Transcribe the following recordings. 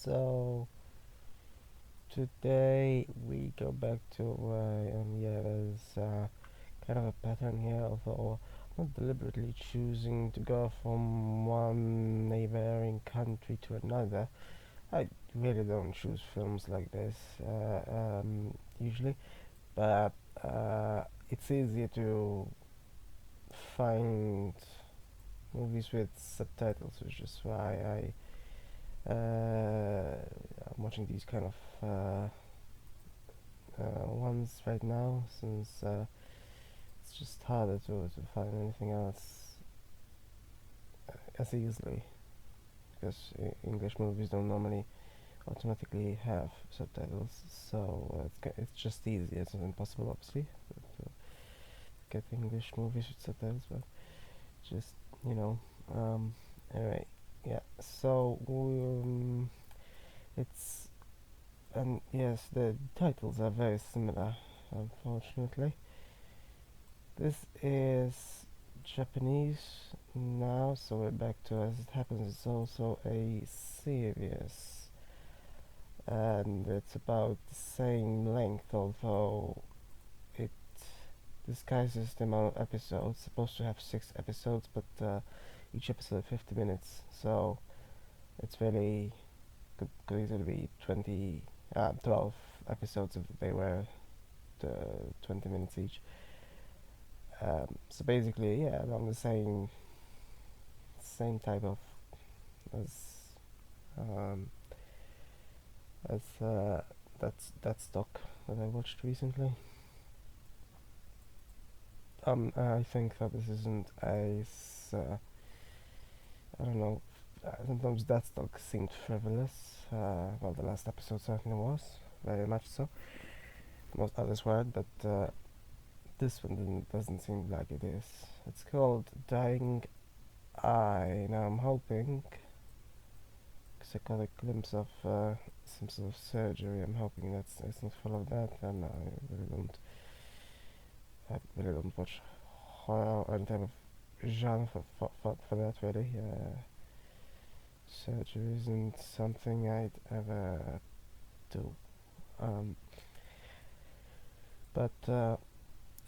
So today we go back to yeah, there's kind of a pattern here, although I'm not deliberately choosing to go from one neighboring country to another. I really don't choose films like this usually, but it's easier to find movies with subtitles, which is why I'm watching these kind of ones right now, since it's just harder to find anything else as easily, because English movies don't normally automatically have subtitles, so it's just easy. It's not impossible, obviously, to get English movies with subtitles, but just, you know, um, anyway, yeah. So it's and yes, the titles are very similar, unfortunately. This is Japanese now, so we're back to As It Happens. It's also a series, and it's about the same length, although it disguises the amount of episodes. It's supposed to have 6 episodes, but each episode 50 minutes, so it's really could easily be 12 episodes if they were 20 minutes each. So basically, yeah, along the same type of as um, as that stock that I watched recently. I think that this isn't as I don't know. Sometimes that stock seemed frivolous. Well, the last episode certainly was very much so. Most others were, but this one doesn't seem like it is. It's called Dying Ai. Now I'm hoping, because I got a glimpse of some sort of surgery. I'm hoping that's it's not full of that, and I really don't watch horror or any type of genre for that really. Surgery isn't something I'd ever do. Um, but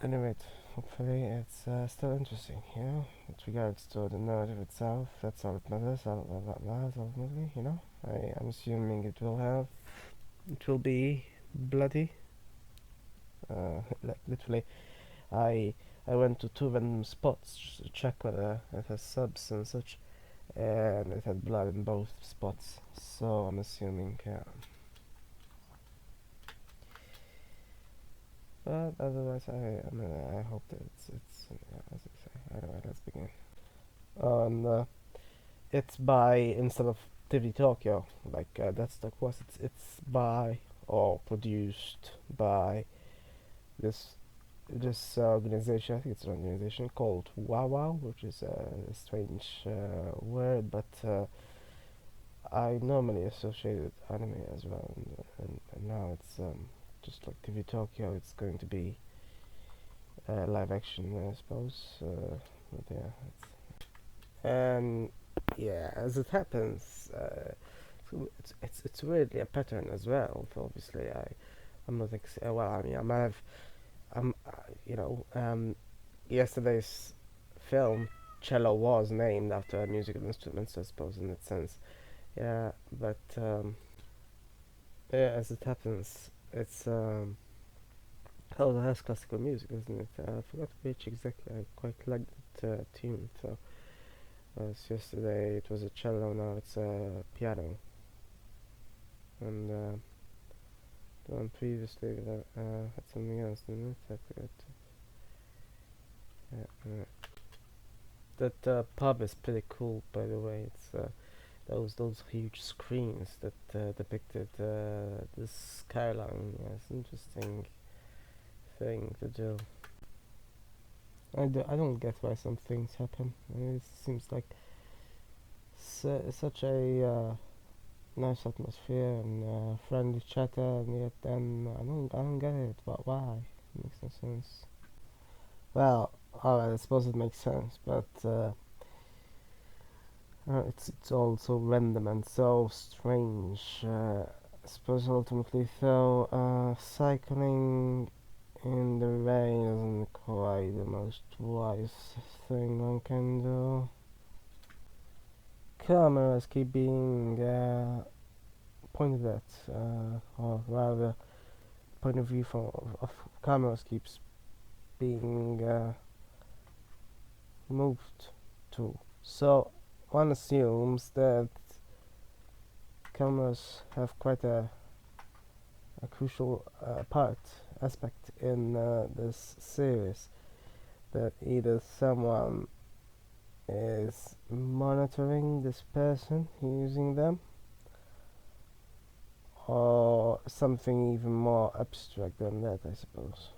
anyway, hopefully it's still interesting, you know. With regards to the narrative itself, that's all it matters. Ultimately, you know. I'm assuming it will be bloody. Like literally, I I went to two random spots just to check whether it has subs and such, and it had blood in both spots. So I'm assuming, yeah. But otherwise, I mean, I hope that it's as I say. Anyway, let's begin. And it's by, instead of TV Tokyo, like that stuff was. It's by or produced by this organization. I think it's an organization called Wow, which is a strange word, but I normally associate with anime as well, and now it's just like TV Tokyo. It's going to be live action, I suppose. But yeah, and yeah, as it happens, so it's weirdly a pattern as well. So obviously, I'm not well. I mean, I might have you know, yesterday's film cello was named after a musical instrument, so I suppose in that sense, yeah. But yeah, as it happens, it's oh, it has classical music, isn't it? I forgot which exactly. I quite liked that tune. So yesterday it was a cello, now it's a piano, and the one previously had something else, didn't it? I forgot. Yeah, that pub is pretty cool, by the way. It's those huge screens that depicted the skyline. Yeah, it's an interesting thing to do. I don't get why some things happen. I mean, it seems like such a nice atmosphere and friendly chatter, and yet then I don't get it. But why? It makes no sense. Well, alright, I suppose it makes sense, but It's all so random and so strange. I suppose ultimately, though, cycling in the rain isn't quite the most wise thing one can do. Cameras keep being pointed at, or rather, point of view of cameras keeps being moved to. So one assumes that cameras have quite a crucial aspect in this series. That either someone is monitoring this person using them, or something even more abstract than that, I suppose.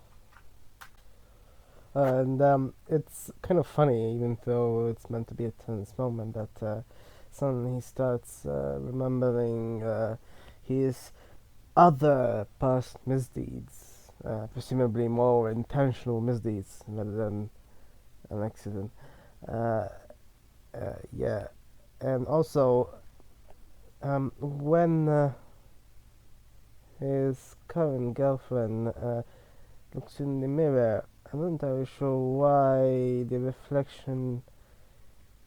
And it's kind of funny, even though it's meant to be a tense moment, that suddenly he starts remembering his other past misdeeds, presumably more intentional misdeeds rather than an accident. Uh, yeah, and also when his current girlfriend looks in the mirror, I'm not entirely sure why the reflection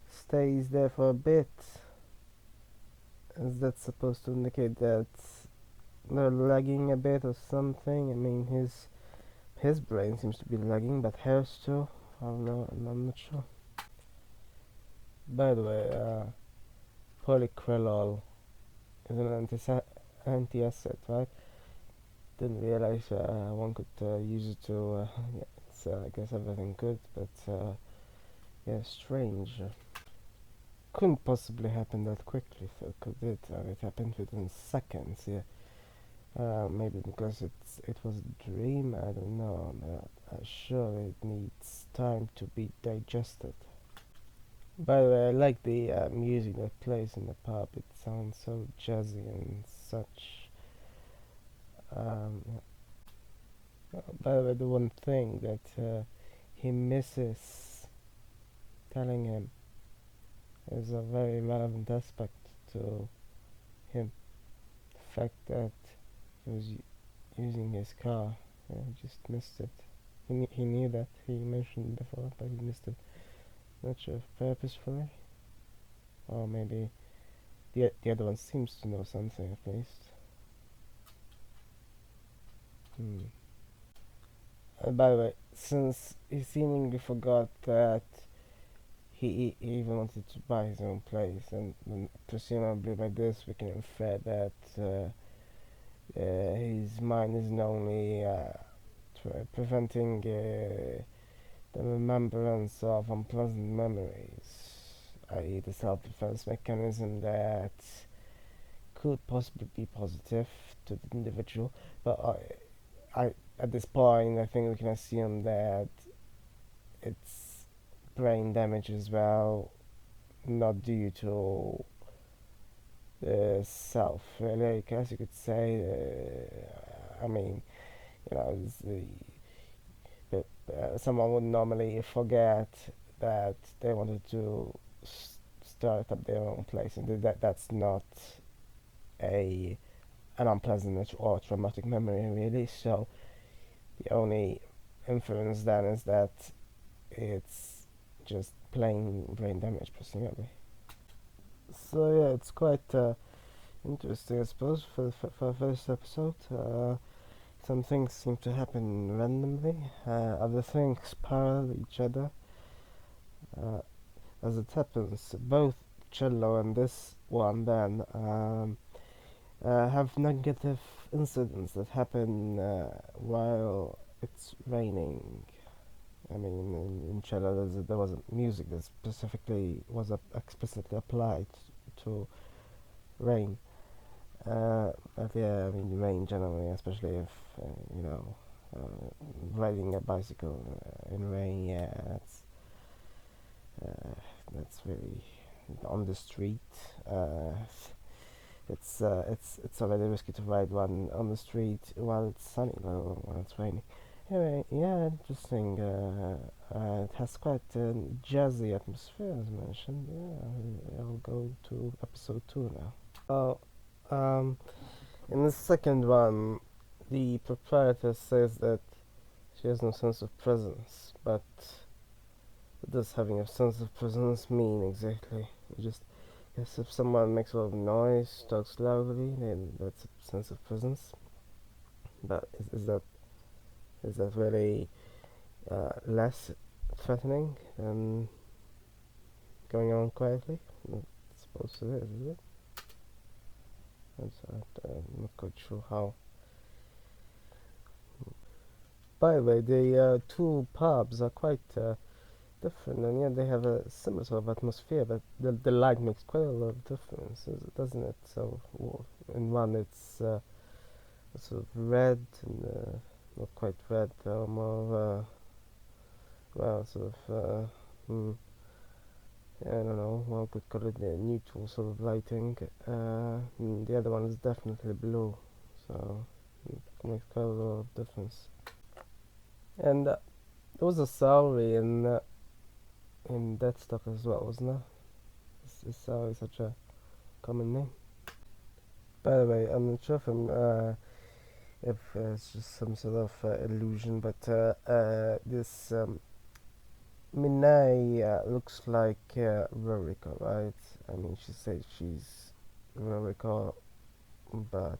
stays there for a bit. Is that supposed to indicate that they're lagging a bit or something? I mean, his brain seems to be lagging, but hers too. I don't know. I'm not sure. By the way, polycrolol is an anti-acid, right? Didn't realize one could use it to. Yeah, it's I guess everything good, but yeah, strange. Couldn't possibly happen that quickly, so could it? It happened within seconds. Yeah. Maybe because it was a dream. I don't know. But sure, it needs time to be digested. By the way, I like the music that plays in the pub. It sounds so jazzy and such. Um, by the way, the one thing that he misses telling him is a very relevant aspect to him. The fact that he was using his car. He just missed it. He knew that. He mentioned before, but he missed it. Not sure if purposefully, or maybe the other one seems to know something at least. Hmm. By the way, since he seemingly forgot that he even wanted to buy his own place, and presumably by this we can infer that his mind isn't only preventing the remembrance of unpleasant memories, i.e., the self-defense mechanism that could possibly be positive to the individual, but at this point, I think we can assume that it's brain damage as well, not due to the self, really, I guess you could say. I mean, you know, someone would normally forget that they wanted to start up their own place, and that's not a an unpleasant or traumatic memory, really. So the only inference then is that it's just plain brain damage, presumably. So yeah, it's quite interesting, I suppose, for the first episode. Some things seem to happen randomly. Other things parallel each other. Uh, as it happens, both Cello and this one then have negative incidents that happen while it's raining. I mean, in Cello, there was music that specifically was explicitly applied to rain. But yeah, I mean, rain generally, especially if you know, riding a bicycle in rain. Yeah, uh, that's really on the street. Uh, it's already risky to ride one on the street while it's sunny, while it's raining. Anyway, yeah, interesting. It has quite a jazzy atmosphere, as mentioned. Yeah, I'll go to episode 2 now. Oh, um, in the second one, the proprietor says that she has no sense of presence, but what does having a sense of presence mean exactly? You just guess if someone makes a lot of noise, talks loudly, then that's a sense of presence. But is that really less threatening than going on quietly? I suppose it is it? I'm not quite sure how. By the way, the two pubs are quite different, and yet they have a similar sort of atmosphere, but the light makes quite a lot of difference, doesn't it? So, in one it's sort of red, and not quite red, though, more, well, sort of, I don't know, one could call it the neutral sort of lighting. The other one is definitely blue, so it makes quite a lot of difference. And there was a salary in Deadstock as well, wasn't there? Is salary such a common name? By the way, I'm not sure if it's just some sort of illusion, but this Minai looks like Ruriko, right? I mean, she says she's Ruriko, but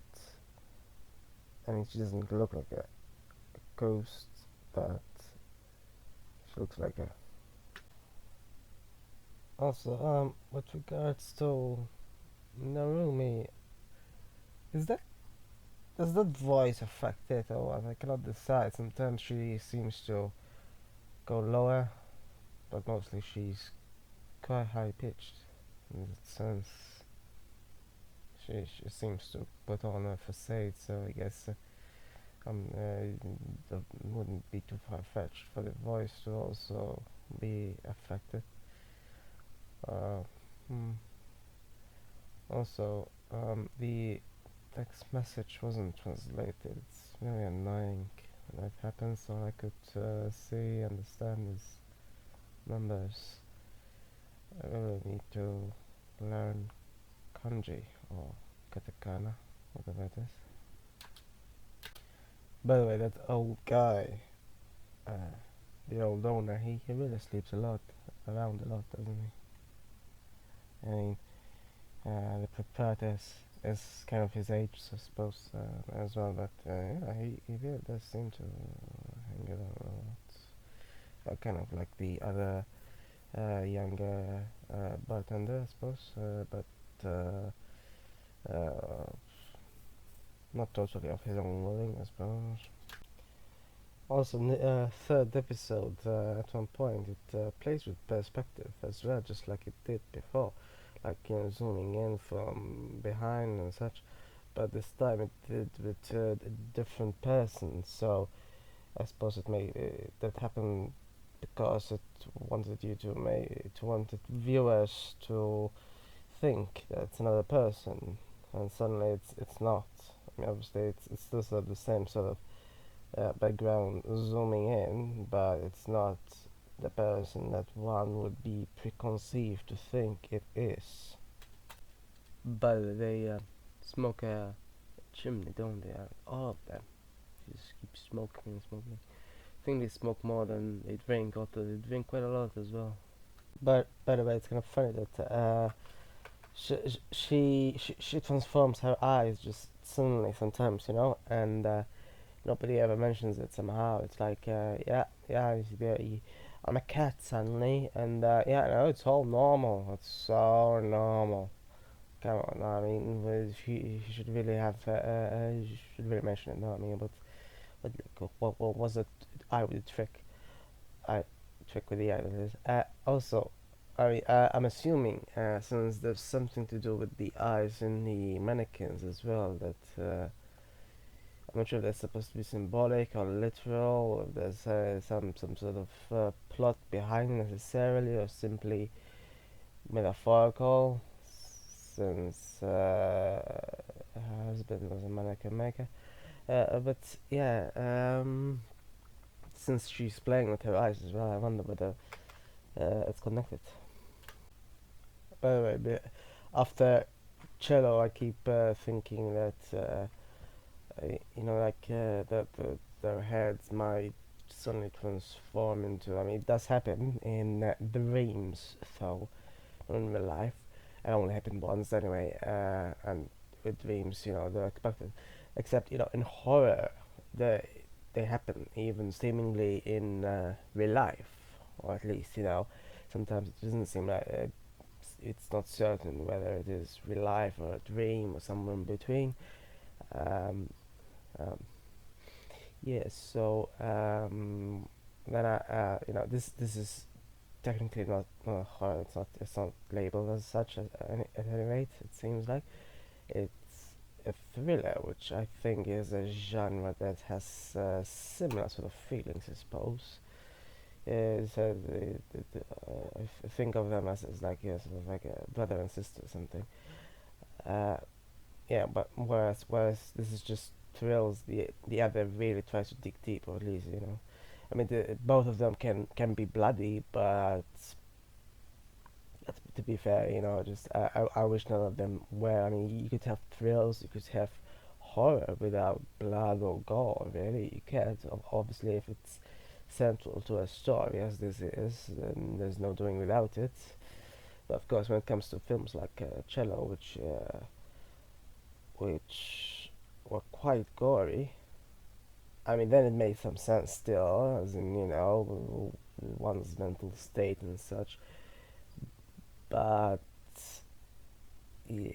I mean, she doesn't look like a ghost, but she looks like her. Also, with regards to Narumi, is that does that voice affect it or what? I cannot decide. Sometimes she seems to go lower, but mostly she's quite high pitched. In that sense, she seems to put on a facade. So I guess that wouldn't be too far fetched for the voice to also be affected. Uh, hmm. Also, the text message wasn't translated. It's very annoying when that happens. All I could see, understand is numbers. I really need to learn kanji or katakana, whatever it is. By the way, that old guy, uh, the old owner, he really sleeps around a lot, doesn't he? I mean, the proprietor is kind of his age, I suppose, as well, but yeah, he really does seem to hang around a lot. Kind of like the other younger bartender, I suppose, but uh, not totally of his own willing, I suppose. Also, in the third episode, at one point, it plays with perspective as well, just like it did before, like zooming in from behind and such. But this time it did with a different person. So I suppose that happened because it wanted you to wanted viewers to think that it's another person, and suddenly it's not. I mean, obviously it's still sort of the same sort of background zooming in, but it's not the person that one would be preconceived to think it is. But they smoke a chimney, don't they? All of them. They just keep smoking and smoking. I think they smoke more than they drink, although they drink quite a lot as well. But by the way, it's kind of funny that she transforms her eyes just suddenly sometimes, and nobody ever mentions it somehow. It's like, I'm a cat suddenly, and yeah, no, it's all normal. It's so normal. Come on, I mean, she should really have, she should really mention it. No, I mean, but what was it? I with the trick. I trick with the eye. That is. Also, I'm assuming since there's something to do with the eyes in the mannequins as well, that I'm not sure if that's supposed to be symbolic or literal, or if there's some sort of plot behind necessarily, or simply metaphorical, since her husband was a mannequin maker. But yeah, since she's playing with her eyes as well, I wonder whether it's connected. By the way, after cello, I keep thinking that that their heads might suddenly transform into. I mean, it does happen in dreams, so in real life, it only happened once anyway. And with dreams, they're expected. Except, in horror, they they happen even seemingly in real life, or at least, sometimes it doesn't seem like it's not certain whether it is real life or a dream or somewhere in between. Um, um, yes, so then this is technically not horror. It's not labeled as such at any rate. It seems like it's a thriller, which I think is a genre that has similar sort of feelings, I suppose. So I think of them as like sort of like a brother and sister or something. Uh, yeah, but whereas this is just thrills, the other really tries to dig deep, or at least I mean, both of them can be bloody, but to be fair, just I wish none of them were. I mean, you could have thrills, you could have horror without blood or gore. Really, you can't. Obviously, if it's central to a story, as this is, then there's no doing without it. But of course, when it comes to films like Cello, which were quite gory, I mean, then it made some sense still, as in one's mental state and such. But yeah,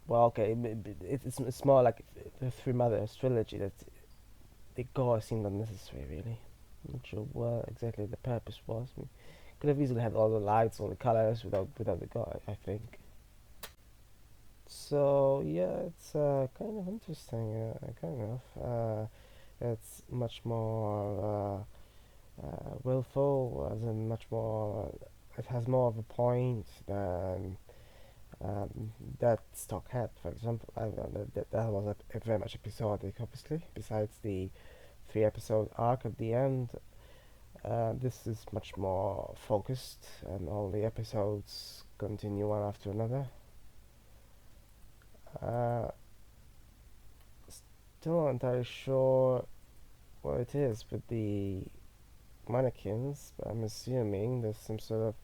well, okay, it's more like the Three Mothers trilogy that the gore seemed unnecessary, really. I'm not sure what exactly the purpose was. I mean, could have easily had all the lights, all the colors without the gore, I think. So yeah, it's kind of interesting, kind of. It's much more willful, as in much more. It has more of a point than that stock had, for example. I don't know, that was a very much episodic, obviously. Besides the 3 episode arc at the end, this is much more focused, and all the episodes continue one after another. Uh, Still not entirely sure what it is with the mannequins, but I'm assuming there's some sort of.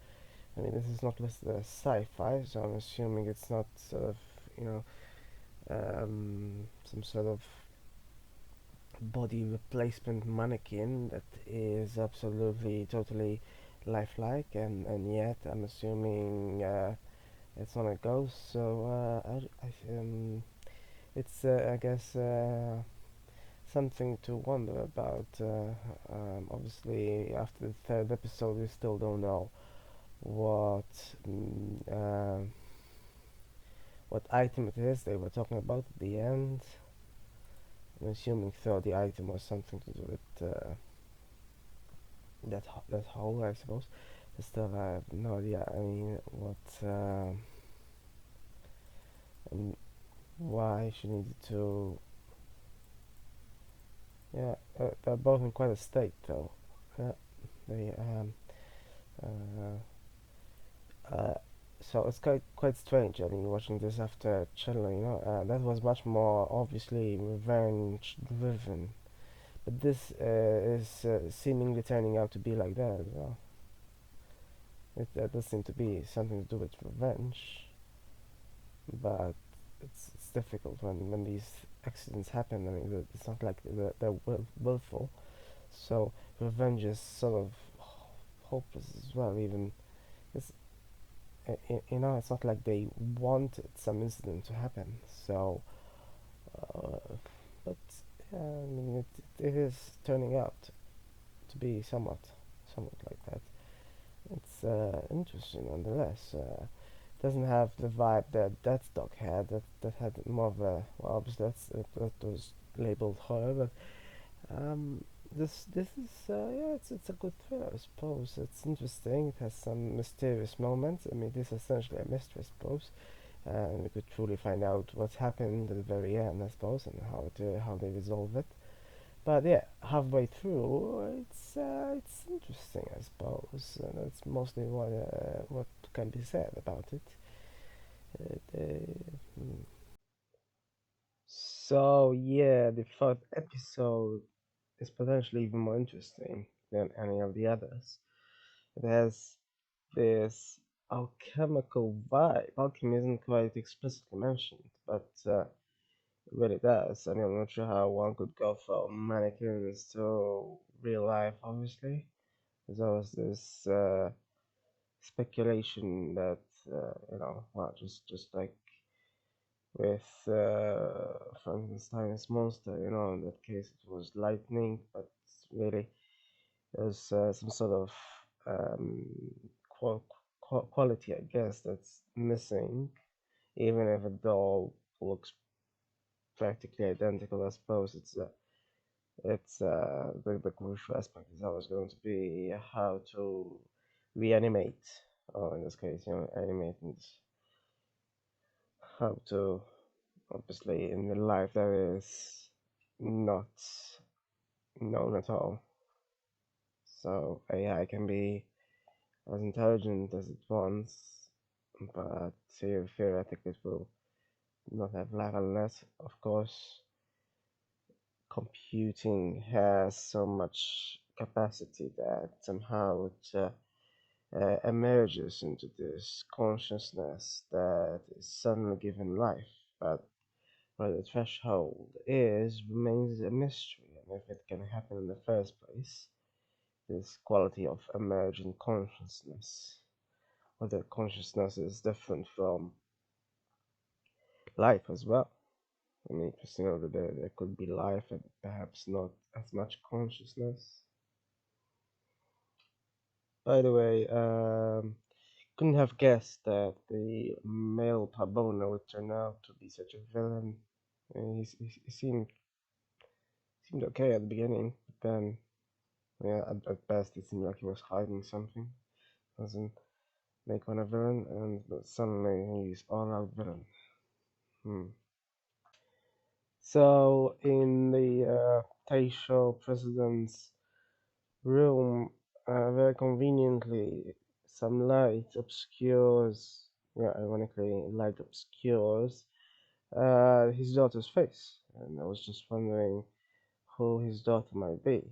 I mean, this is not listed as sci-fi, so I'm assuming it's not sort of, you know, some sort of body replacement mannequin that is absolutely, totally lifelike, and yet I'm assuming it's not a ghost. So it's I guess something to wonder about. Obviously, after the third episode, we still don't know what mm, uh, what item it is they were talking about at the end. I'm assuming so the item was something to do with that hole, I suppose. But still, I have no idea. I mean, and why she needed to. Yeah, they're both in quite a state, though. Yeah, they uh, uh, so it's quite strange. I mean, watching this after Cello, that was much more obviously revenge driven. But this is seemingly turning out to be like that as well. It does seem to be something to do with revenge, but it's difficult when these accidents happen. I mean, it's not like they're willful, so revenge is sort of hopeless as well. Even it's it's not like they wanted some incident to happen. So, but yeah, I mean, it is turning out to be somewhat like that. It's interesting nonetheless. Doesn't have the vibe that stock had. That had more of a, well, obviously that was labeled horror, but this is yeah, it's a good thriller, I suppose. It's interesting. It has some mysterious moments. I mean, this is essentially a mystery, I suppose, and we could truly find out what's happened at the very end, I suppose, and how they resolve it. But yeah, halfway through, it's interesting, I suppose. That's mostly what can be said about it. Hmm. So yeah, the fourth episode is potentially even more interesting than any of the others. It has this alchemical vibe. Alchemy isn't quite explicitly mentioned, but it really does. I mean, I'm not sure how one could go from mannequins to real life, obviously. There's always this speculation that, well, just like with Frankenstein's monster, in that case it was lightning, but really there's some sort of um, qual- quality, I guess, that's missing, even if a doll looks practically identical. I suppose the crucial aspect is always going to be how to reanimate, or in this case, animate, and how to, obviously, in real life that is not known at all. So AI can be as intelligent as it wants, but theoretically it will not have levelness. Of course, computing has so much capacity that somehow it emerges into this consciousness that is suddenly given life, but where the threshold is remains a mystery, and if it can happen in the first place, this quality of emergent consciousness, whether consciousness is different from life as well. I mean, because there could be life and perhaps not as much consciousness. By the way, couldn't have guessed that the male Pabona would turn out to be such a villain. He seemed okay at the beginning, but then, yeah, at best it seemed like he was hiding something. Doesn't make one a villain, and but suddenly he's all-out villain. Hmm. So in the Taisho president's room, very conveniently, some light obscures. Yeah, ironically, light obscures his daughter's face, and I was just wondering who his daughter might be,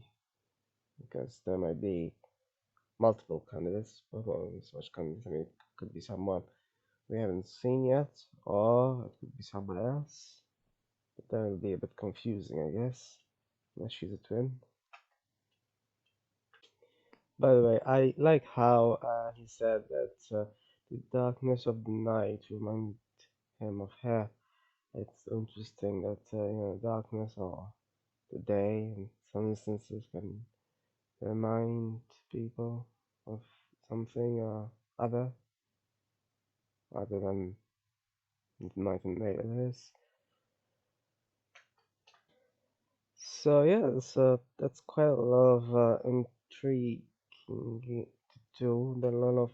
because there might be multiple candidates, well, such candidates. I mean, it could be someone we haven't seen yet, or it could be someone else. But that will be a bit confusing, I guess, unless she's a twin. By the way, I like how he said that the darkness of the night reminded him of her. It's interesting that darkness or the day in some instances can remind people of something or other than the night and day it is. So yeah, so that's quite a lot of intrigue to do. There are a lot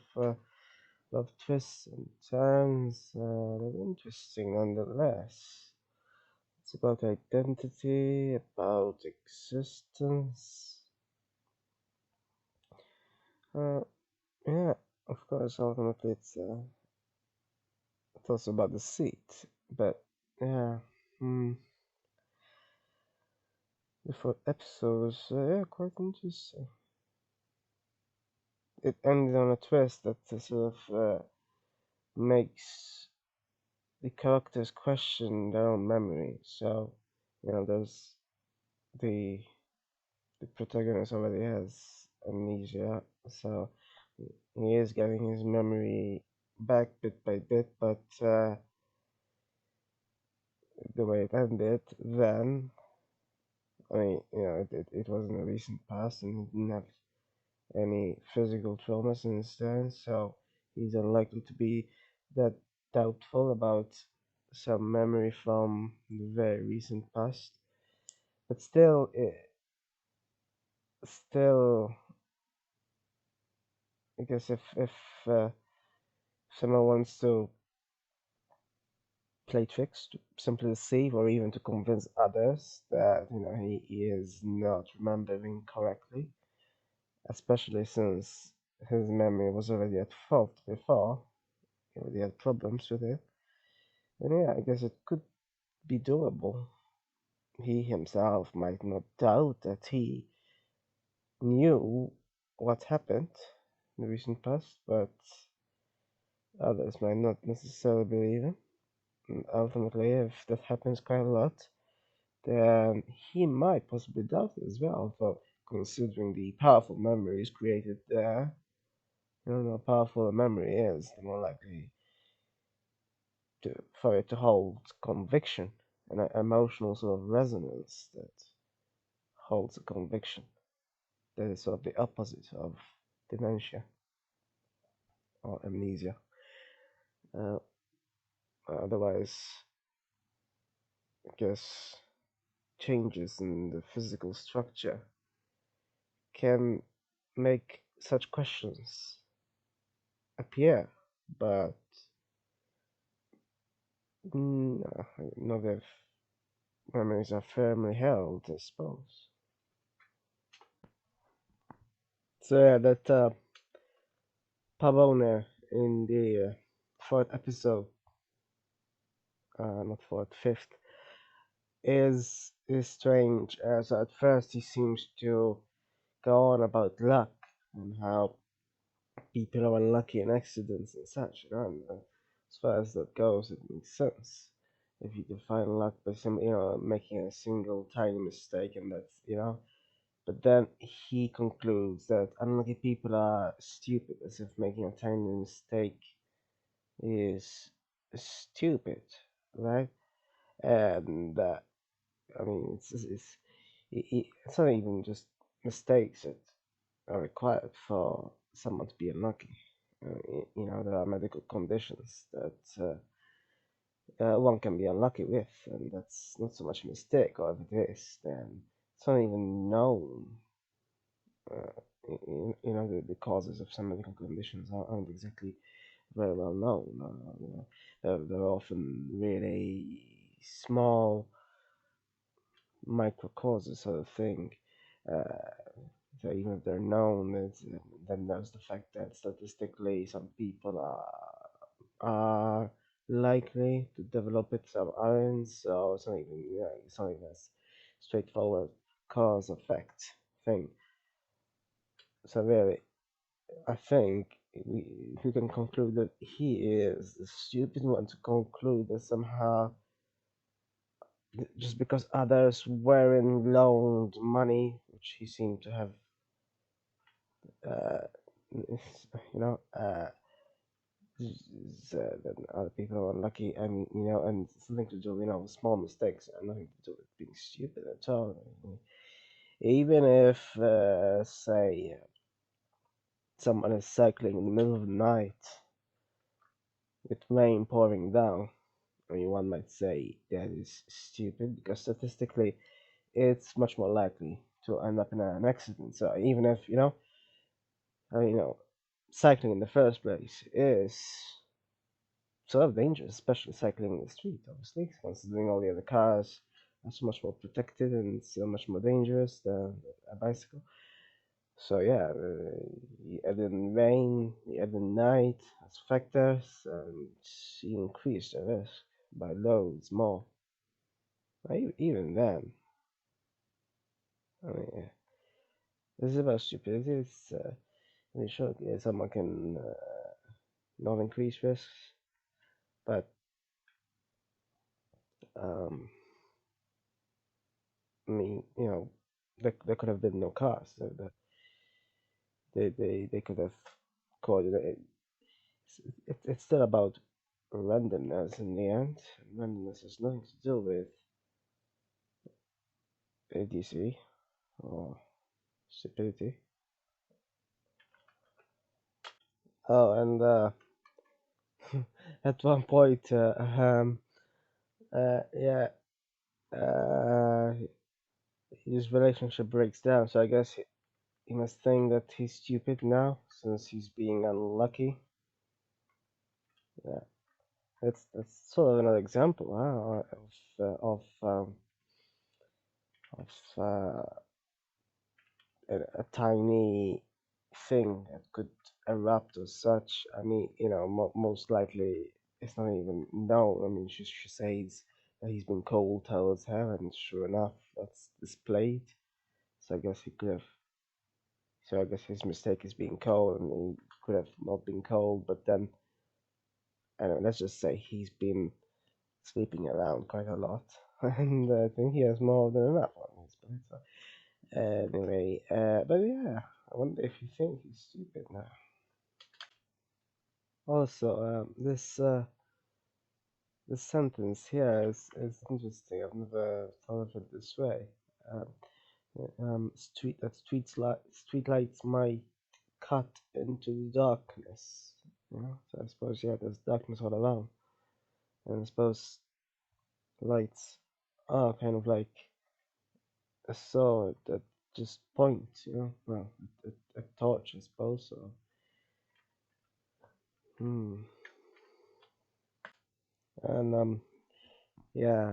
of twists and turns. They're interesting nonetheless. It's about identity, about existence. Uh, yeah, of course, ultimately it's also about the seat. But yeah, hmm, the four episodes, yeah, quite interesting. It ended on a twist that sort of makes the characters question their own memory. So, there's the the protagonist already has amnesia, so he is getting his memory back bit by bit, but the way it ended, then, I mean, it was in the recent past and he didn't have any physical trauma since then, so he's unlikely to be that doubtful about some memory from the very recent past. But still, I guess if someone wants to play tricks to simply deceive or even to convince others that he is not remembering correctly, especially since his memory was already at fault before. He already had problems with it. And yeah, I guess it could be doable. He himself might not doubt that he knew what happened in the recent past, but others might not necessarily believe him. And ultimately, if that happens quite a lot, then he might possibly doubt it as well. But considering the powerful memories created there, the more powerful a memory is, the more likely for it to hold conviction and an emotional sort of resonance that holds a conviction. That is sort of the opposite of dementia or amnesia. Uh, Otherwise, I guess changes in the physical structure can make such questions appear, but not if memories are firmly held, I suppose. So yeah, that pub owner in the fourth episode, not fourth, fifth, is strange. As at first he seems to go on about luck and how people are unlucky in accidents and such. And as far as that goes, it makes sense. If you define luck by making a single tiny mistake, and that's. But then he concludes that unlucky people are stupid, as if making a tiny mistake is stupid, right? And I mean, it's not even just mistakes that are required for someone to be unlucky. There are medical conditions that one can be unlucky with, and that's not so much a mistake, or if it is, then it's not even known. The causes of some medical conditions aren't exactly very well known. They're often really small micro causes sort of thing. Uh, so even if they're known, then there's the fact that statistically some people are likely to develop it, some aren't. So it's not even as straightforward cause effect thing. So really, I think we can conclude that he is the stupid one to conclude that somehow just because others weren't loaned money, which he seemed to have, uh, then other people are unlucky, and and something to do, small mistakes, and nothing to do with being stupid at all. Even if, say, someone is cycling in the middle of the night with rain pouring down, I mean, one might say that is stupid because statistically, it's much more likely to end up in an accident. So even if cycling in the first place is sort of dangerous, especially cycling in the street. Obviously, considering all the other cars are so much more protected and so much more dangerous than a bicycle. So yeah, you add in rain, you add in night as factors, and you increase the risk by loads more. Even then, I mean, yeah, this is about stupidity. It's sure, yeah, someone can not increase risks, but um, I mean, there could have been no cars. So they could have coordinated. It's still about randomness in the end. Randomness has nothing to do with ADC or stupidity. Oh, and at one point, yeah, uh, his relationship breaks down. So I guess he must think that he's stupid now since he's being unlucky. Yeah. That's sort of another example, huh, of a tiny thing that could erupt as such. I mean, most likely it's not even known. I mean, she says that he's been cold towards her, and sure enough, that's displayed. So I guess he could have. So I guess his mistake is being cold, and he could have not been cold. But then, I don't know. Let's just say he's been sleeping around quite a lot, and I think he has more than enough on his plate. So anyway, but yeah, I wonder if you think he's stupid now. Also, this sentence here is interesting. I've never thought of it this way. Um, street lights might cut into the darkness. So I suppose yeah, there's darkness all around, and I suppose lights are kind of like a sword that just points. Well, a torch, I suppose. So, hmm. And yeah,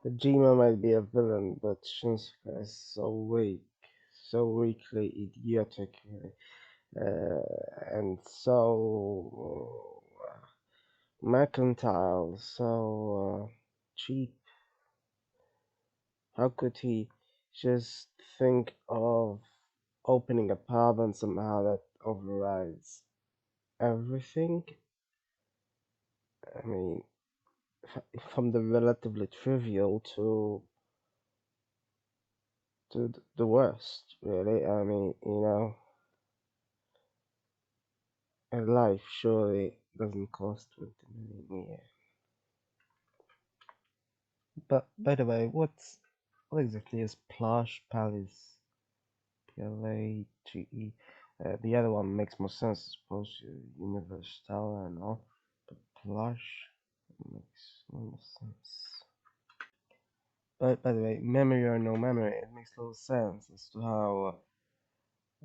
the Jima might be a villain, but Shinsuke is so weak, so weakly idiotic, and so mercantile, so cheap. How could he just think of opening a pub and somehow that overrides everything? I mean, from the relatively trivial to the worst, really. I mean, a life surely doesn't cost 20 million a year. But by the way, what exactly is Plush Palace? Plage. The other one makes more sense, I suppose. Universe Tower and all, but Plush makes no more sense. But by the way, memory or no memory, it makes little sense as to how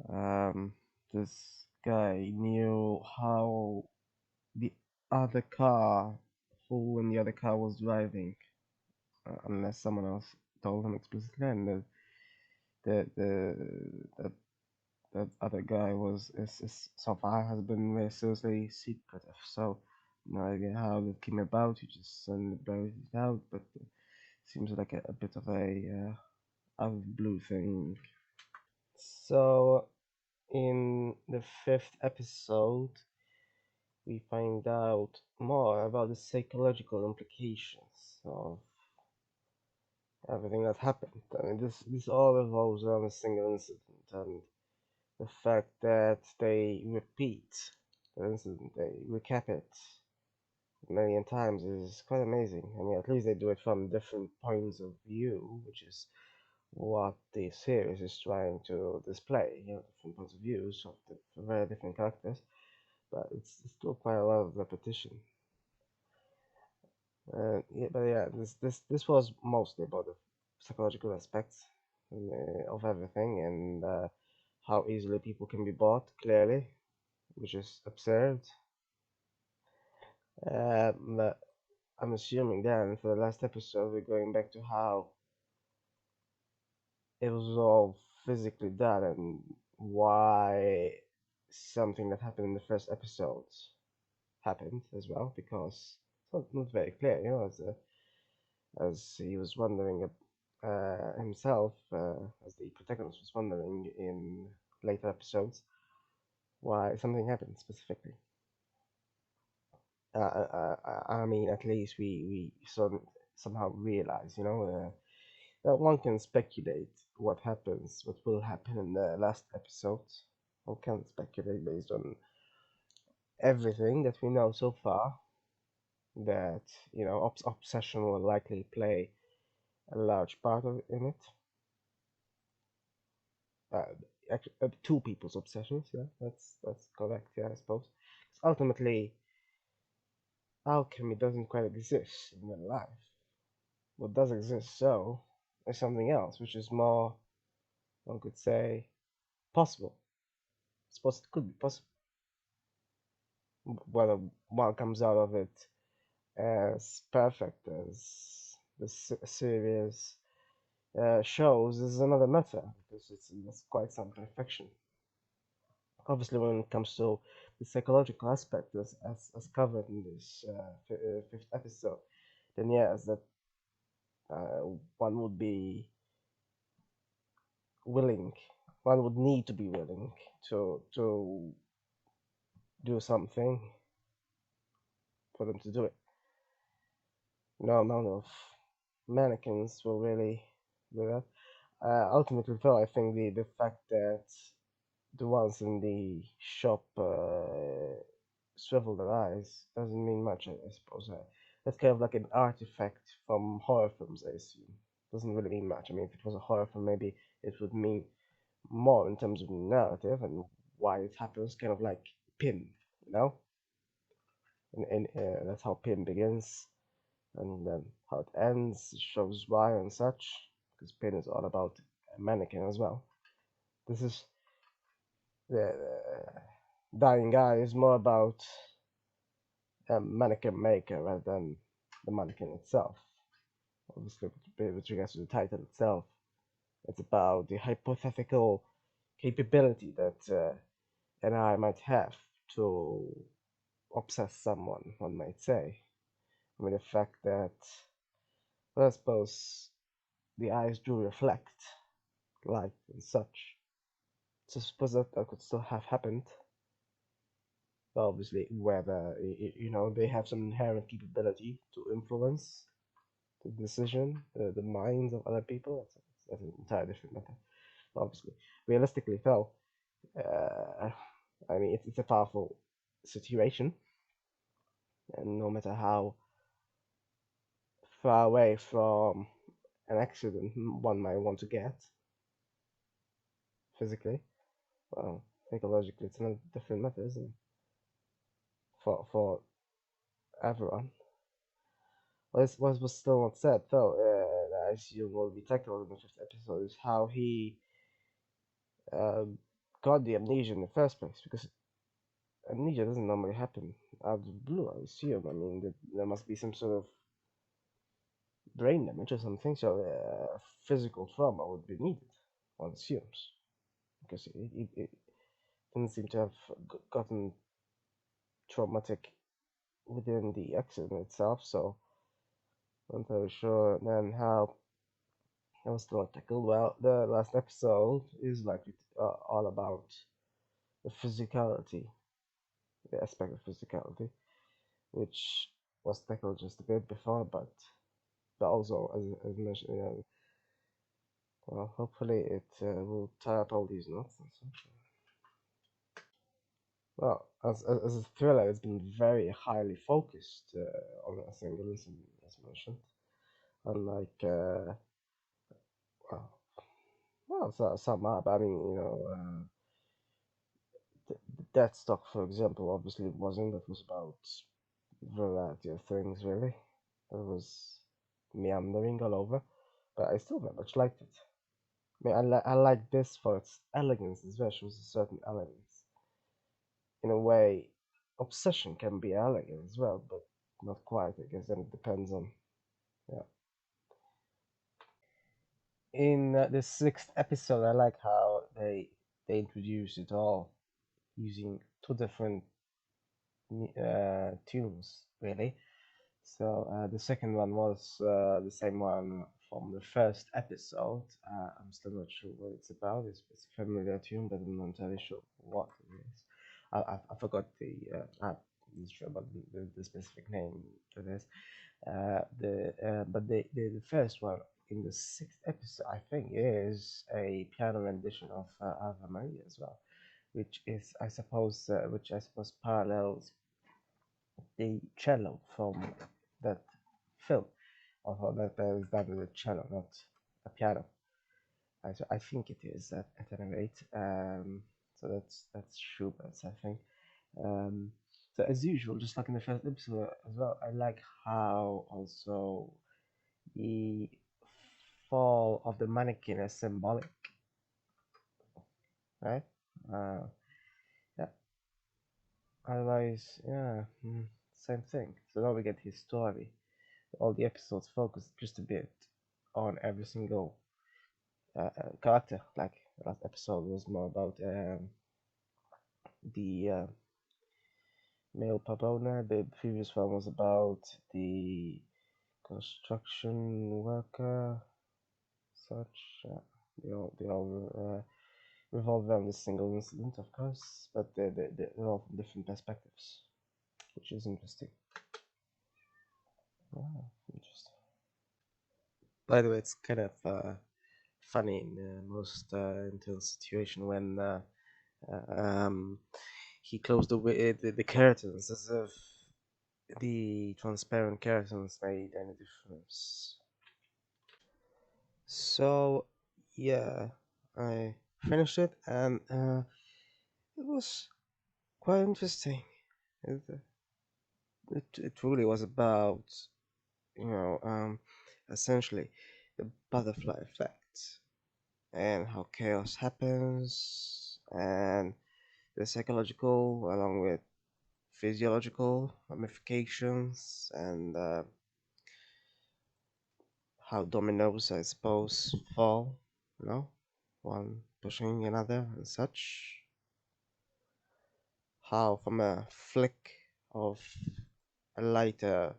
um this guy knew how the other car, who in the other car was driving, unless someone else told him explicitly, and the that that other guy is so far has been very seriously secretive. So no idea how that came about. You just suddenly buried it out, but it seems like a bit of a out of blue thing. So in the fifth episode, we find out more about the psychological implications of everything that happened. I mean, this all revolves around a single incident, and the fact that they repeat the incident, they recap it a million times is quite amazing. I mean, at least they do it from different points of view, which is what the series is trying to display. Different points of views of the very different characters, but it's still quite a lot of repetition. Yeah, but yeah, this was mostly about the psychological aspects of everything and how easily people can be bought. Clearly, which is absurd. But I'm assuming then for the last episode we're going back to how it was all physically done and why something that happened in the first episode happened as well because it's not very clear, as he was wondering himself, as the protagonist was wondering in later episodes why something happened specifically. I mean, at least we somehow realize, that one can speculate what will happen in the last episode. One can speculate based on everything that we know so far. That obsession will likely play a large part in it. Uh, actually, two people's obsessions. Yeah, that's correct. Yeah, I suppose. 'Cause ultimately, alchemy doesn't quite exist in real life. What does exist, so, is something else, which is more, one could say, possible. Suppose it could be possible. whether one comes out of it as perfect as the series shows is another matter because it's quite some perfection. Obviously, when it comes to the psychological aspect, as covered in this fifth episode, then yes, that one would be willing, one would need to be willing to do something for them to do it. No amount of mannequins will really do that. Ultimately, though, I think the fact that the ones in the shop swivel their eyes doesn't mean much, I suppose. That's kind of like an artifact from horror films, I assume. Doesn't really mean much. I mean, if it was a horror film, maybe it would mean more in terms of narrative and why it happens, kind of like Pin, you know? And that's how Pin begins, and then how it ends shows why and such, because Pin is all about a mannequin as well. This is the Dying Guy is more about a mannequin maker rather than the mannequin itself. Obviously, with regards to the title itself, it's about the hypothetical capability that an eye might have to obsess someone, one might say. I mean, the fact that, well, I suppose the eyes do reflect light and such. So I suppose that could still have happened. But obviously, whether they have some inherent capability to influence the decision, the minds of other people, that's an entirely different matter. Obviously, realistically, though, uh, I mean, it's a powerful situation, and no matter how far away from an accident one might want to get physically, well, psychologically, it's another different matter, isn't it? For everyone. What was still not said, though, I assume will be tackled in the fifth episode, is how he um, got the amnesia in the first place. Because amnesia doesn't normally happen out of the blue, I assume. I mean, there must be some sort of brain damage or something, so physical trauma would be needed, one assumes. Because it didn't seem to have gotten traumatic within the accident itself, so I'm not very sure then how it was still tackled. Well, the last episode is likely all about the physicality, the aspect of physicality, which was tackled just a bit before, but also as mentioned, well, hopefully it will tie up all these knots and such. Well, as a thriller, it's been very highly focused on a single incident, as mentioned. Unlike, well, so, some up. I mean, that stock, for example, obviously wasn't. That was about variety of things, really. It was meandering all over, but I still very much liked it. I mean, I like this for its elegance as well. It shows a certain elegance. In a way, obsession can be elegant as well, but not quite. I guess then it depends on. Yeah. In the sixth episode, I like how they introduce it all using two different tunes, really. So the second one was the same one from the first episode. I'm still not sure what it's about. It's a familiar tune, but I'm not entirely sure what it is. I forgot the I'm not sure about the specific name to this. But the first one in the sixth episode, I think, is a piano rendition of Ave Maria as well, which I suppose parallels the cello from that film, although that is done with a cello, not a piano. I think it is at any rate. So that's Schubert's, I think. Um, so as usual, just like in the first episode as well, I like how also the fall of the mannequin is symbolic, right? Uh, yeah, Otherwise, yeah, same thing. So now we get his story. All the episodes focus just a bit on every single character. Like the last episode was more about the male Papona. The previous one was about the construction worker, such. They all revolve around this single incident, of course, but they're all from different perspectives, which is interesting. Oh, interesting. By the way, it's kind of funny in the most intense situation when um, he closed the curtains as if the transparent curtains made any difference. So, yeah, I finished it and it was quite interesting. It, it really was about, you know, essentially the butterfly effect and how chaos happens and the psychological along with physiological ramifications and how dominoes, I suppose, fall, you know, one pushing another and such. How from a flick of a lighter,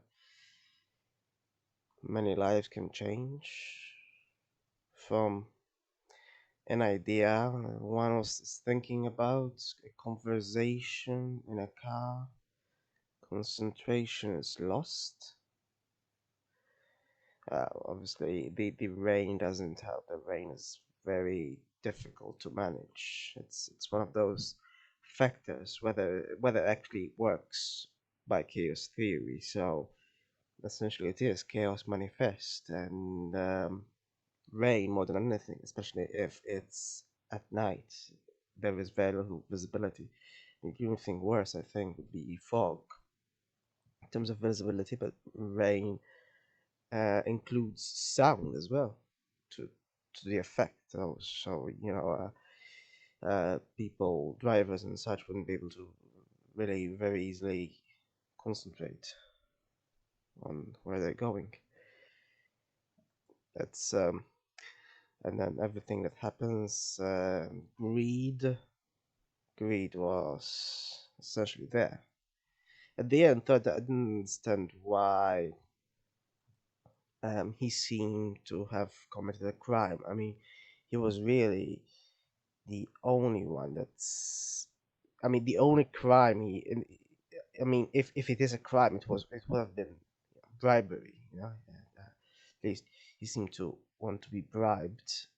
many lives can change. From an idea one was thinking about, a conversation in a car, concentration is lost. Obviously, the rain doesn't help. The rain is very difficult to manage. It's one of those factors whether it actually works by chaos theory. So essentially, it is chaos manifest and rain more than anything, especially if it's at night. There is very little visibility. The only thing worse, I think, would be fog in terms of visibility, but rain includes sound as well to to the effect. So people, drivers and such, wouldn't be able to really very easily concentrate on where they're going. That's and then everything that happens. Greed was essentially there. At the end, thought I didn't understand why he seemed to have committed a crime. I mean, he was really the only one that's. I mean, the only crime I mean, if it is a crime, it would have been bribery. At least he seemed to want to be bribed,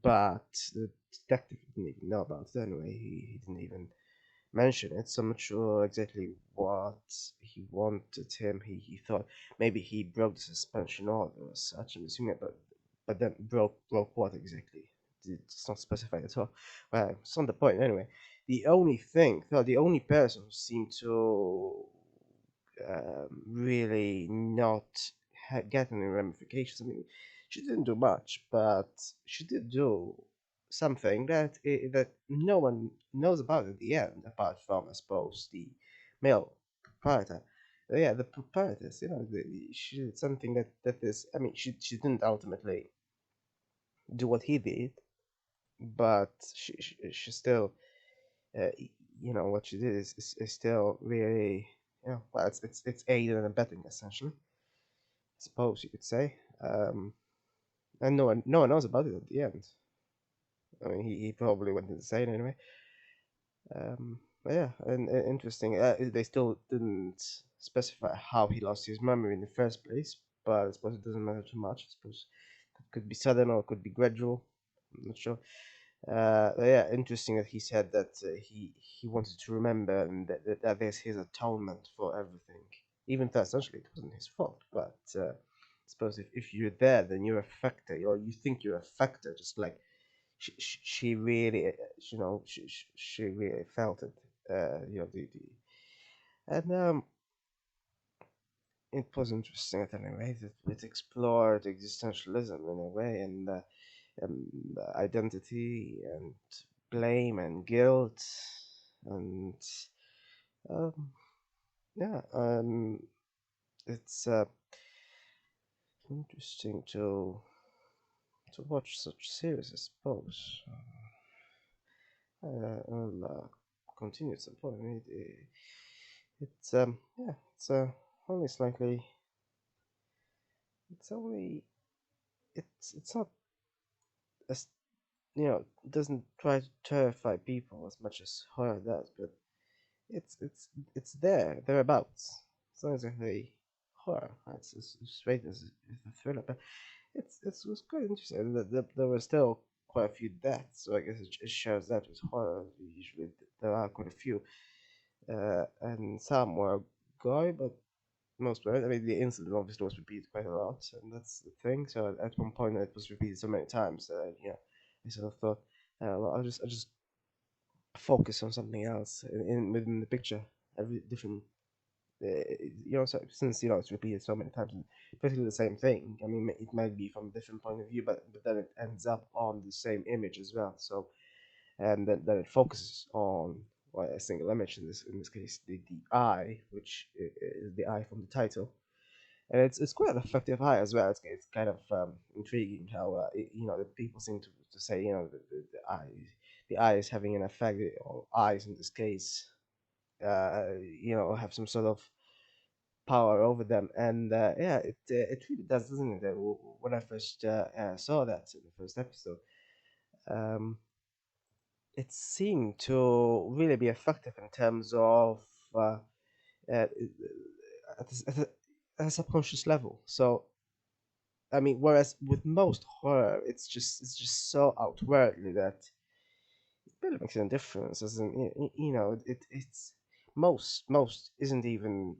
but the detective didn't even know about it anyway. He didn't even mention it, so I'm not sure exactly what he wanted him. He thought maybe he broke the suspension order or such. I'm assuming, but then broke what exactly? It's not specified at all. Well, it's not the point anyway. The only person who seemed to really not get any ramifications. I mean, she didn't do much, but she did do something that no one knows about at the end, apart from, I suppose, the male proprietor. Yeah, the proprietress, she did something that is. I mean, she didn't ultimately do what he did, but she still, uh, what she did is still really, well, it's aiding and abetting essentially. I suppose you could say. And no one knows about it at the end. I mean, he probably went insane anyway. But yeah, and interesting. They still didn't specify how he lost his memory in the first place, but I suppose it doesn't matter too much. I suppose it could be sudden or it could be gradual. I'm not sure. Yeah, interesting that he said that he wanted to remember and that there's his atonement for everything, even though essentially it wasn't his fault. But I suppose if you're there, then you're a factor, or you think you're a factor, just like she really, she really felt it. And it was interesting at any rate. It explored existentialism in a way, and identity and blame and guilt and Um, yeah, it's interesting to watch such series, I suppose. I'll continue at some point. I mean, it's yeah, it's only slightly. It's only it's not as it doesn't try to terrify people as much as horror does, but it's there thereabouts. It's not exactly horror. It's as straight as a thriller, but it was quite interesting. There were still quite a few deaths, so I guess it shows that with horror. Usually there are quite a few, and some were gory, but most were. I mean, the incident obviously was repeated quite a lot, and that's the thing. So at one point, it was repeated so many times that I sort of thought, I'll just focus on something else within the picture. Every different, so since it's repeated so many times, and basically the same thing. I mean, it might be from a different point of view, but then it ends up on the same image as well. So and then it focuses on a single image in this case the eye, which is the eye from the title, and it's quite an effective eye as well. It's kind of intriguing how the people seem to say the eye is having an effect, or eyes in this case have some sort of power over them, and yeah, it really does, doesn't it? When I first saw that in the first episode, um, it seemed to really be effective in terms of uh, at, at a subconscious level. So I mean, whereas with most horror, it's just so outwardly that it really makes a difference. As in, it's most isn't even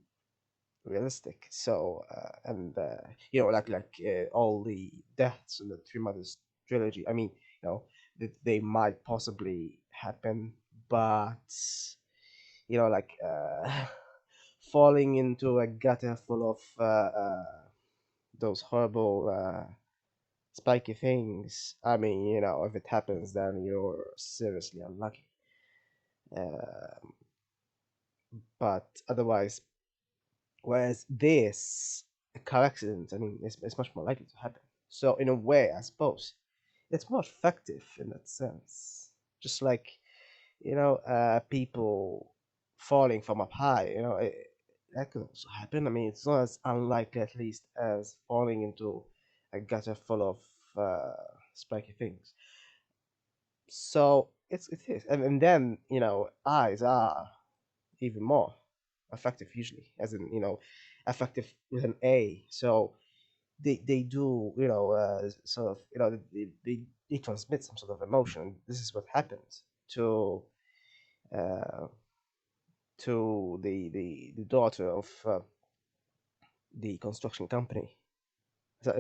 realistic. So and like all the deaths in the Three Mothers trilogy. I mean, that they might possibly happen, but like falling into a gutter full of those horrible spiky things. I mean, if it happens, then you're seriously unlucky. Uh, but otherwise, whereas this, a car accident, I mean, it's much more likely to happen. So in a way, I suppose it's more effective in that sense. Just like people falling from up high. That could also happen. I mean, it's not as unlikely, at least, as falling into a gutter full of spiky things. So it is, and then eyes are even more effective usually, as in effective with an A. So they do sort of they transmit some sort of emotion. This is what happens to uh, the daughter of the construction company. So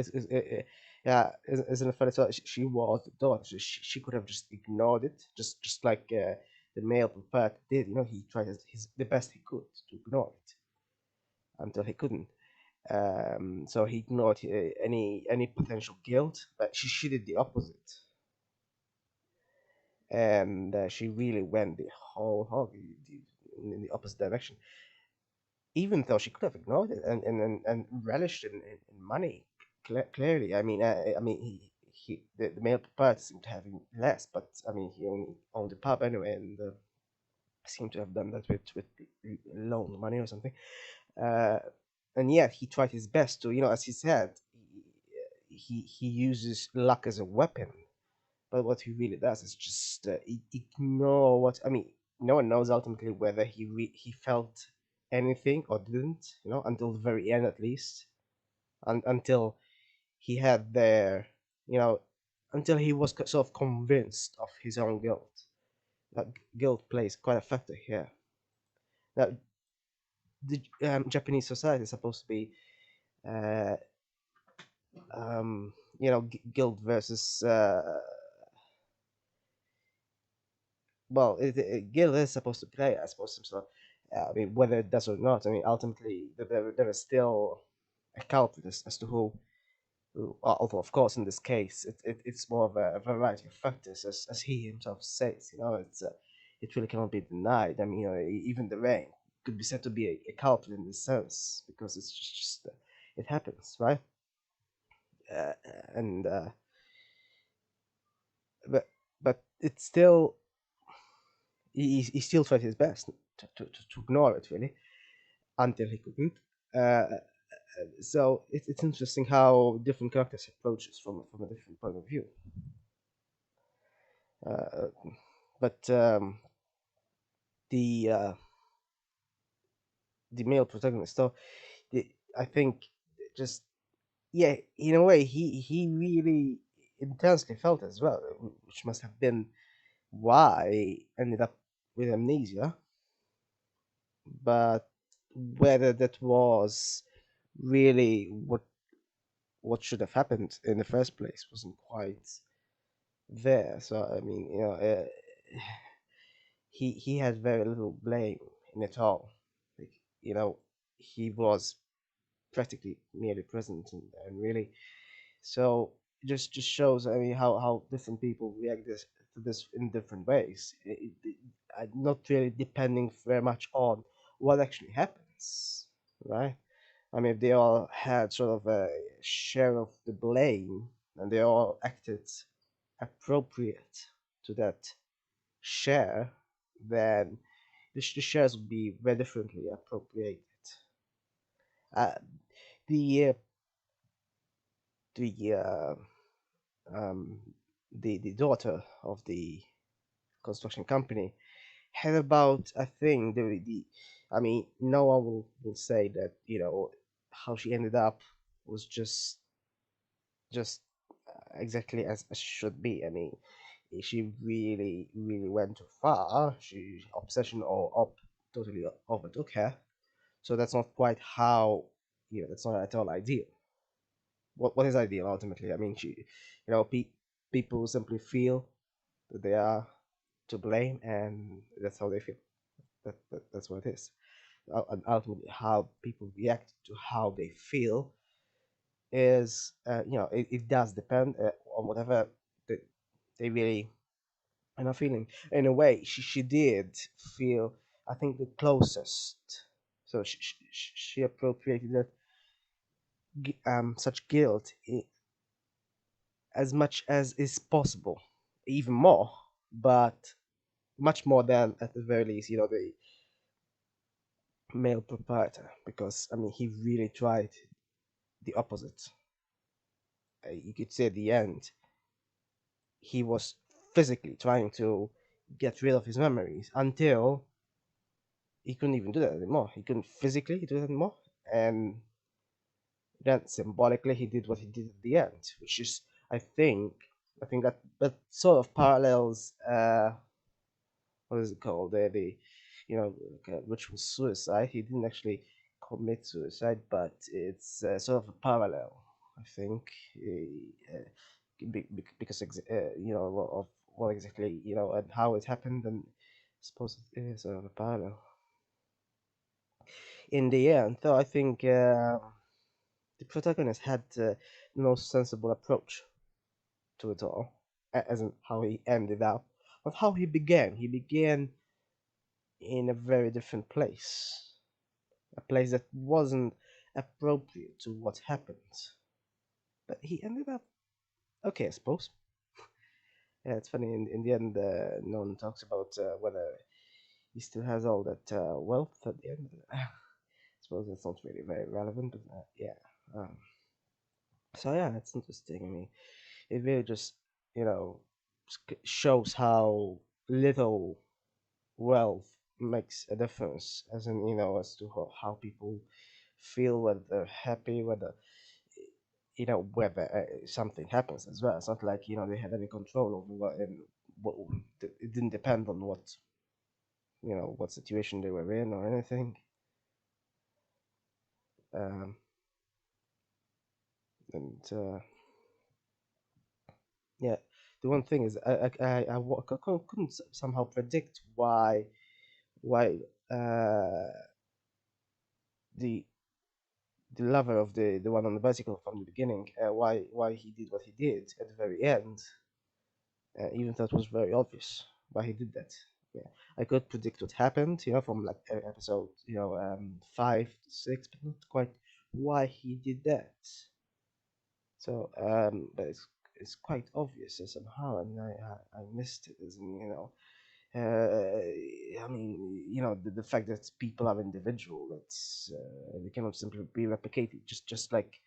yeah, isn't it funny? So she was the daughter. So she could have just ignored it, just like the male proprietor did. He tried the best he could to ignore it until he couldn't. So he ignored any potential guilt, but she did the opposite, and she really went the whole hog in the opposite direction. Even though she could have ignored it and relished in money, clearly. I mean, the male proprietor seemed to have less, but I mean, he only owned the pub anyway, and seemed to have done that with loan money or something. Uh, and yet he tried his best to, as he said, he uses luck as a weapon. But what he really does is just ignore what I mean. No one knows ultimately whether he felt anything or didn't, until the very end at least, until he had their, you know, until he was sort of convinced of his own guilt. That guilt plays quite a factor here. Now, the Japanese society is supposed to be, uh, guilt versus well, Gil is supposed to play, I suppose, some sort of, I mean, whether it does or not. I mean, ultimately, there is still a cult as to although, of course, in this case, it's more of a variety of factors, as he himself says. It really cannot be denied. I mean, even the rain. could be said to be a cult in this sense because it's just it happens, right? Uh, and but it's still he still tried his best to ignore it really until he couldn't. Uh, so it's interesting how different characters approach it from a different point of view. Uh, but the uh, the male protagonist, though, the, I think just yeah, in a way, he really intensely felt as well, which must have been why he ended up with amnesia. But whether that was really what should have happened in the first place wasn't quite there. So I mean, he had very little blame in it all. Like, he was practically merely present and really. So just shows, I mean, how different people react to this in different ways. Not really depending very much on what actually happens, right? I mean, if they all had sort of a share of the blame and they all acted appropriate to that share, then the shares would be very differently appropriated. Uh, the uh, the um, the daughter of the construction company had about, I think, the I mean, no one will say that how she ended up was just exactly as should be. I mean, she really went too far. She obsession or up totally overtook her. So that's not quite how, that's not at all ideal. What is ideal ultimately? I mean, people simply feel that they are to blame, and that's how they feel. That's what it is. And ultimately, how people react to how they feel is, it does depend on whatever they, they really are not feeling. In a way, she did feel, I think, the closest. So she appropriated that such guilt as much as is possible, even more, but much more than at the very least, the male proprietor, because I mean, he really tried the opposite. You could say at the end, he was physically trying to get rid of his memories until he couldn't even do that anymore. He couldn't physically do that anymore, and then symbolically he did what he did at the end, which is, I think that sort of parallels what is it called? The like ritual suicide. He didn't actually commit suicide, but it's sort of a parallel. I think because of what exactly and how it happened, and I suppose it is sort of a parallel. In the end, though, I think the protagonist had the most sensible approach to it all, as in how he ended up, but how he began. He began in a very different place, a place that wasn't appropriate to what happened. But he ended up okay, I suppose. Yeah, it's funny. In the end, no one talks about whether he still has all that wealth at the end. I suppose that's not really very relevant, but yeah. Um, so yeah, it's interesting. I mean, it really just you know shows how little wealth makes a difference, as in as to how people feel, whether they're happy, whether something happens as well. It's not like they have any control over what it didn't depend on what situation they were in or anything. Um, and yeah, the one thing is couldn't somehow predict why uh, the the lover of the one on the bicycle from the beginning, why he did what he did at the very end, even though it was very obvious why he did that. Yeah, I could predict what happened, from like episode, 5 to 6, but not quite why he did that. So, but it's quite obvious somehow, and I missed it, as in, I mean, the fact that people are individual, that's they cannot simply be replicated, just like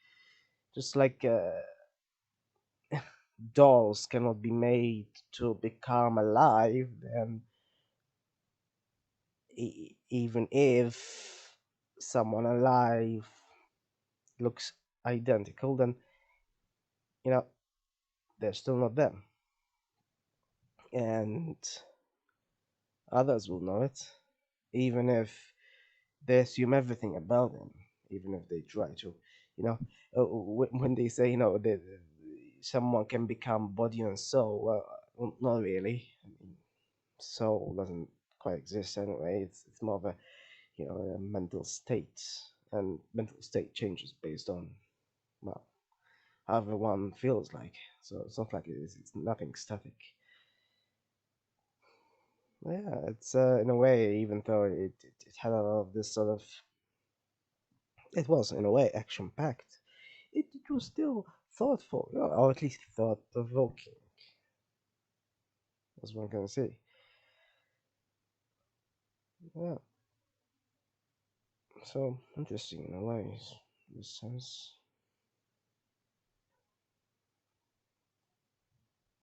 dolls cannot be made to become alive, and even if someone alive looks identical, then you know they're still not them, and others will know it, even if they assume everything about them, even if they try to, you know, when they say, that someone can become body and soul, well, not really. I mean, soul doesn't quite exist anyway. It's more of a mental state, and mental state changes based on, well, however one feels like. So it's not like it's nothing static. Yeah, it's in a way, even though it had a lot of this sort of, it was in a way action packed. It was still thoughtful, or at least thought provoking, as one can say. Yeah, so interesting in a way, in this sense.